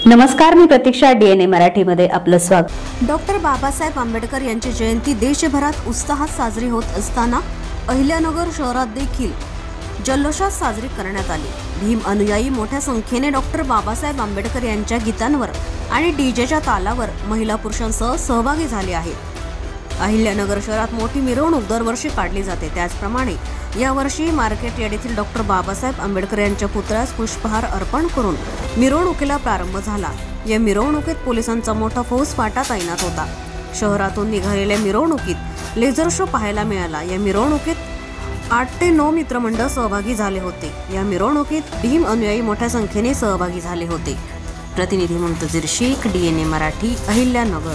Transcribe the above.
नमस्कार, मी प्रतीक्षा. DNA मराठीमध्ये आपलं स्वागत. डॉक्टर बाबासाहेब आंबेडकर यांची जयंती देशभरात उत्साहात साजरी होत असताना अहिल्यानगर शहरात देखील जल्लोषात साजरी करण्यात आली. भीम अनुयायी मोठ्या संख्येने डॉक्टर बाबासाहेब आंबेडकर यांच्या गीतांवर आणि डीजेच्या तालावर महिला पुरुषांसह सहभागी झाले आहेत. अहिल्यानगर शहरात मोठी मिरवणूक दरवर्षी काढली जाते. त्याचप्रमाणे यावर्षी मार्केट यार्ड येथील डॉक्टर बाबासाहेब आंबेडकर यांच्या पुतळ्यास पुष्पहार अर्पण करून मिरवणुकीला प्रारंभ झाला. या मिरवणुकीत पोलिसांचा मोठा फौज फाटा तैनात होता. शहरातून निघालेल्या मिरवणुकीत लेझर शो पाहायला मिळाला. या मिरवणुकीत 8 ते 9 मित्रमंडळ सहभागी झाले होते. या मिरवणुकीत भीम अनुयायी मोठ्या संख्येने सहभागी झाले होते. प्रतिनिधी मुंतजीर शेख, DNA मराठी, अहिल्यानगर.